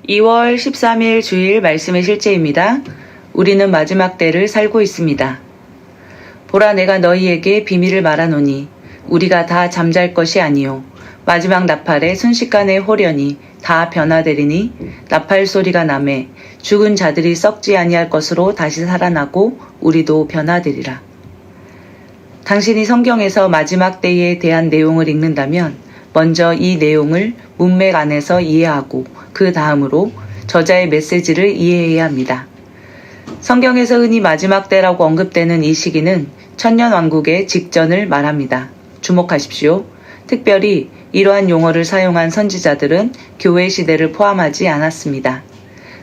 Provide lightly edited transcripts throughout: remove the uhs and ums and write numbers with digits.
2월 13일 주일 말씀의 실제입니다. 우리는 마지막 때를 살고 있습니다. 보라, 내가 너희에게 비밀을 말하노니 우리가 다 잠잘 것이 아니요 마지막 나팔에 순식간에 홀연히 다 변화되리니 나팔 소리가 나매 죽은 자들이 썩지 아니할 것으로 다시 살아나고 우리도 변화되리라. 당신이 성경에서 마지막 때에 대한 내용을 읽는다면 먼저 이 내용을 문맥 안에서 이해하고 그 다음으로 저자의 메시지를 이해해야 합니다. 성경에서 흔히 마지막 때라고 언급되는 이 시기는 천년왕국의 직전을 말합니다. 주목하십시오. 특별히 이러한 용어를 사용한 선지자들은 교회 시대를 포함하지 않았습니다.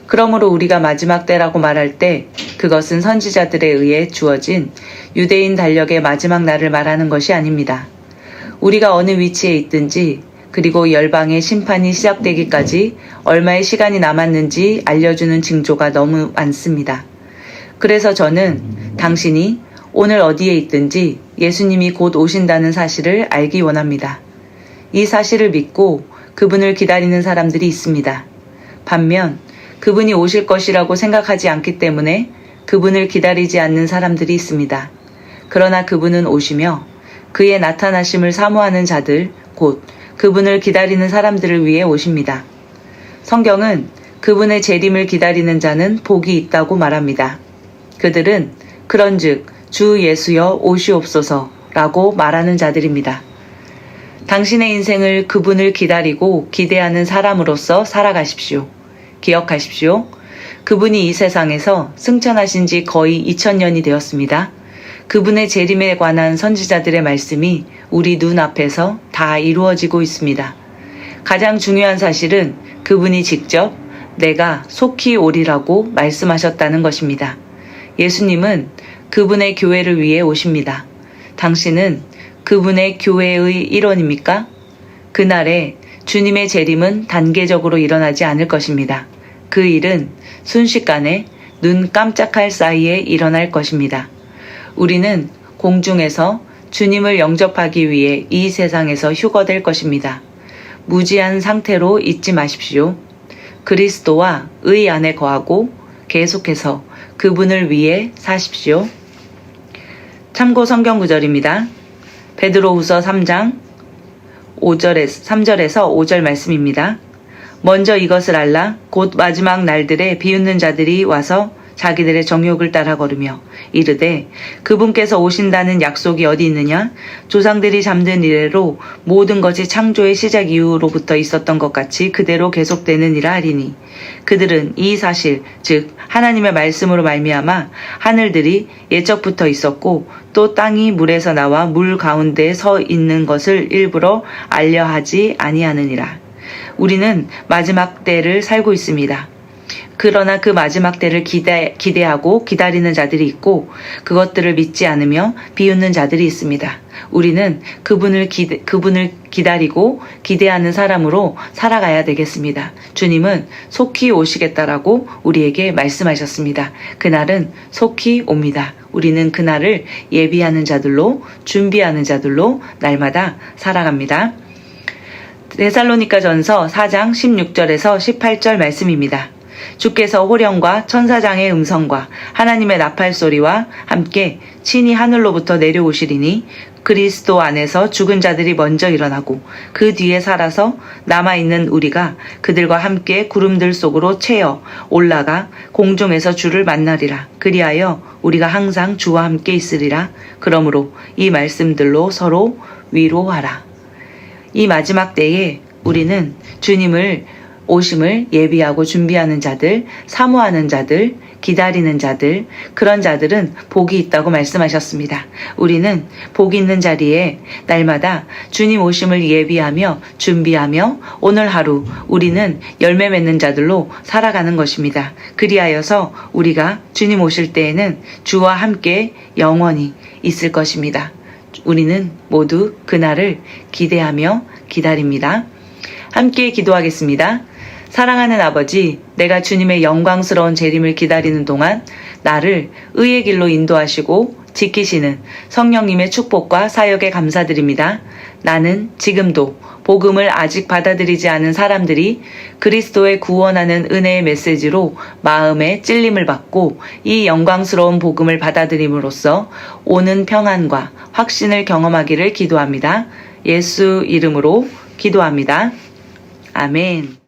그러므로 우리가 마지막 때라고 말할 때 그것은 선지자들에 의해 주어진 유대인 달력의 마지막 날을 말하는 것이 아닙니다. 우리가 어느 위치에 있든지 그리고 열방의 심판이 시작되기까지 얼마의 시간이 남았는지 알려주는 징조가 너무 많습니다. 그래서 저는 당신이 오늘 어디에 있든지 예수님이 곧 오신다는 사실을 알기 원합니다. 이 사실을 믿고 그분을 기다리는 사람들이 있습니다. 반면 그분이 오실 것이라고 생각하지 않기 때문에 그분을 기다리지 않는 사람들이 있습니다. 그러나 그분은 오시며 그의 나타나심을 사모하는 자들, 곧 그분을 기다리는 사람들을 위해 오십니다. 성경은 그분의 재림을 기다리는 자는 복이 있다고 말합니다. 그들은 그런즉 주 예수여 오시옵소서 라고 말하는 자들입니다. 당신의 인생을 그분을 기다리고 기대하는 사람으로서 살아가십시오. 기억하십시오. 그분이 이 세상에서 승천하신 지 거의 2000년이 되었습니다. 그분의 재림에 관한 선지자들의 말씀이 우리 눈앞에서 다 이루어지고 있습니다. 가장 중요한 사실은 그분이 직접 내가 속히 오리라고 말씀하셨다는 것입니다. 예수님은 그분의 교회를 위해 오십니다. 당신은 그분의 교회의 일원입니까? 그날에 주님의 재림은 단계적으로 일어나지 않을 것입니다. 그 일은 순식간에 눈 깜짝할 사이에 일어날 것입니다. 우리는 공중에서 주님을 영접하기 위해 이 세상에서 휴거될 것입니다. 무지한 상태로 있지 마십시오. 그리스도와 의 안에 거하고 계속해서 그분을 위해 사십시오. 참고 성경 구절입니다. 베드로후서 3장 3절에서 5절 말씀입니다. 먼저 이것을 알라. 곧 마지막 날들에 비웃는 자들이 와서 자기들의 정욕을 따라 걸으며 이르되 그분께서 오신다는 약속이 어디 있느냐? 조상들이 잠든 이래로 모든 것이 창조의 시작 이후로부터 있었던 것 같이 그대로 계속되느니라 하리니 그들은 이 사실 즉 하나님의 말씀으로 말미암아 하늘들이 예적부터 있었고 또 땅이 물에서 나와 물 가운데에 서 있는 것을 일부러 알려 하지 아니하느니라. 우리는 마지막 때를 살고 있습니다. 그러나 그 마지막 때를 기대하고 기다리는 자들이 있고 그것들을 믿지 않으며 비웃는 자들이 있습니다. 우리는 그분을 기다리고 기대하는 사람으로 살아가야 되겠습니다. 주님은 속히 오시겠다라고 우리에게 말씀하셨습니다. 그날은 속히 옵니다. 우리는 그날을 예비하는 자들로 준비하는 자들로 날마다 살아갑니다. 데살로니가전서 4장 16절에서 18절 말씀입니다. 주께서 호령과 천사장의 음성과 하나님의 나팔 소리와 함께 친히 하늘로부터 내려오시리니 그리스도 안에서 죽은 자들이 먼저 일어나고 그 뒤에 살아서 남아있는 우리가 그들과 함께 구름들 속으로 채어 올라가 공중에서 주를 만나리라. 그리하여 우리가 항상 주와 함께 있으리라. 그러므로 이 말씀들로 서로 위로하라. 이 마지막 때에 우리는 주님을 오심을 예비하고 준비하는 자들, 사모하는 자들, 기다리는 자들, 그런 자들은 복이 있다고 말씀하셨습니다. 우리는 복이 있는 자리에 날마다 주님 오심을 예비하며 준비하며 오늘 하루 우리는 열매 맺는 자들로 살아가는 것입니다. 그리하여서 우리가 주님 오실 때에는 주와 함께 영원히 있을 것입니다. 우리는 모두 그날을 기대하며 기다립니다. 함께 기도하겠습니다. 사랑하는 아버지, 내가 주님의 영광스러운 재림을 기다리는 동안 나를 의의 길로 인도하시고 지키시는 성령님의 축복과 사역에 감사드립니다. 나는 지금도 복음을 아직 받아들이지 않은 사람들이 그리스도의 구원하는 은혜의 메시지로 마음에 찔림을 받고 이 영광스러운 복음을 받아들임으로써 오는 평안과 확신을 경험하기를 기도합니다. 예수 이름으로 기도합니다. 아멘.